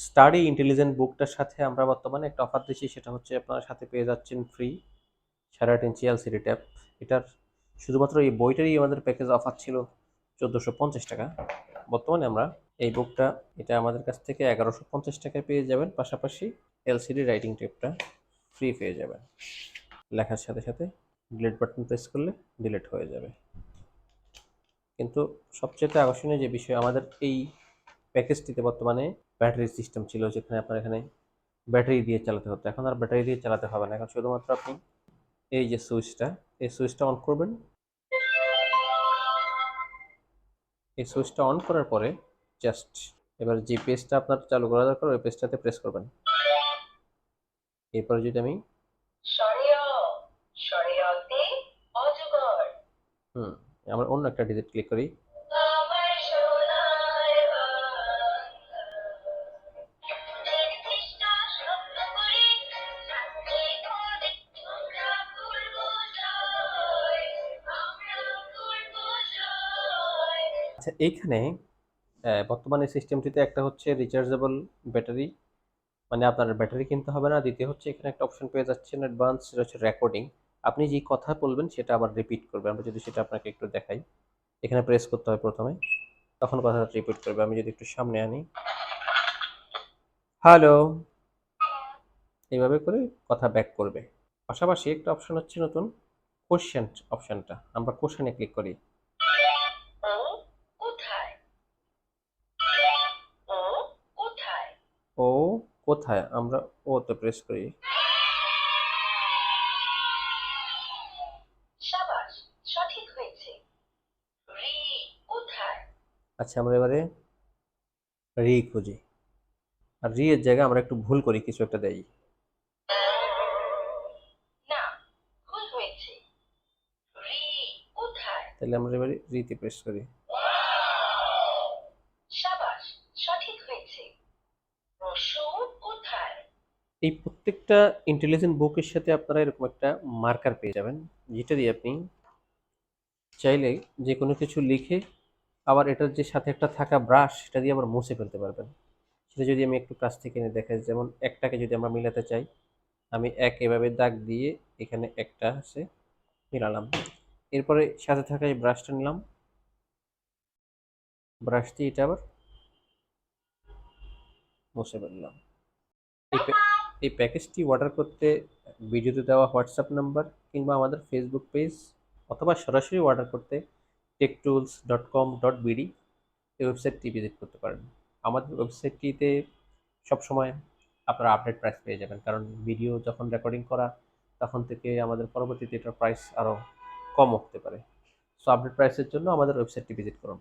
Study intelligent বুকটার সাথে আমরা বর্তমানে একটা অফার দিচ্ছি, সেটা হচ্ছে আপনারা সাথে পেয়ে যাচ্ছেন ফ্রি 7.5 ইঞ্চি এলসিডি ট্যাব। এটার শুধুমাত্র এই বইটারই আমাদের প্যাকেজ অফার ছিল 1450 টাকা। বর্তমানে আমরা এই বুকটা এটা আমাদের কাছ থেকে 1150 টাকায় পেয়ে যাবেন, পাশাপাশি এলসিডি রাইটিং টেপটা ফ্রি পেয়ে যাবেন। লেখার সাথে সাথে ডিলিট বাটন প্রেস করলে ডিলিট হয়ে যাবে। কিন্তু সবচেয়ে আকর্ষণীয় যে বিষয়, আমাদের এই প্যাকেজটিতে বর্তমানে ব্যাটারি সিস্টেম ছিল, যেখানে আপনার এখানে ব্যাটারি দিয়ে চালাতে হতো। এখন আর ব্যাটারি দিয়ে চালাতে হবে না, এখন শুধুমাত্র আপনি এই যে সুইচটা, এই সুইচটা অন করবেন। এই সুইচটা অন করার পরে জাস্ট এবার যে পেজটা আপনার চালু করা দরকার ওই পেজটাতে প্রেস করবেন। এরপরে যদি আমি আমরা অন্য একটা ডিজিট ক্লিক করি, আচ্ছা এইখানে বর্তমানে সিস্টেমটিতে একটা হচ্ছে রিচার্জেবল ব্যাটারি, মানে আপনার ব্যাটারি কিনতে হবে না। দ্বিতীয় হচ্ছে এখানে একটা অপশন পেয়ে যাচ্ছেন অ্যাডভান্স, সেটা হচ্ছে রেকর্ডিং। আপনি যে কথা বলবেন সেটা আবার রিপিট করবে। আমরা যদি সেটা আপনাকে একটু দেখাই, এখানে প্রেস করতে হয় প্রথমে, তখন কথাটা রিপিট করবে। আমি যদি একটু সামনে আনি, হ্যালো, এইভাবে করে কথা ব্যাক করবে। পাশাপাশি একটা অপশন হচ্ছে নতুন, কোশ্চেন অপশনটা, আমরা কোশ্চেনে ক্লিক করি। ও কোথায়, আমরা ও তো প্রেস করি। আচ্ছা আমরা এবারে রি খুঁজি, আর রি এর জায়গায় আমরা একটু ভুল করি, কিছু একটা দেই। তাহলে আমরা এবারে রিতে প্রেস করি। এই প্রত্যেকটা ইন্টেলিজেন্ট বুকের সাথে আপনারা এরকম একটা মার্কার পেয়ে যাবেন, যেটা দিয়ে আপনি চাইলে যে কোনো কিছু লিখে আবার এটার যে সাথে একটা থাকা ব্রাশ, সেটা দিয়ে আবার মুছে ফেলতে পারবেন। সেটা যদি আমি একটু কাছ থেকে এনে দেখাই, যেমন একটাকে যদি আমরা মিলাতে চাই, আমি এক এভাবে দাগ দিয়ে এখানে একটা আছে মিলালাম, এরপরে সাথে থাকা এই ব্রাশটা নিলাম, ব্রাশ দিয়ে এটা আবার মুছে ফেললাম। এই প্যাকেজটি অর্ডার করতে ভিডিওতে দেওয়া হোয়াটসঅ্যাপ নাম্বার কিংবা আমাদের ফেসবুক পেজ, অথবা সরাসরি অর্ডার করতে techtools.com.bd এই ওয়েবসাইটটি ভিজিট করতে পারেন। আমাদের ওয়েবসাইটটিতে সবসময় আপনারা আপডেট প্রাইস পেয়ে যাবেন, কারণ ভিডিও যখন রেকর্ডিং করা তখন থেকে আমাদের পরবর্তীতে এটার প্রাইস আরও কম হতে পারে। সো আপডেট প্রাইসের জন্য আমাদের ওয়েবসাইটটি ভিজিট করুন।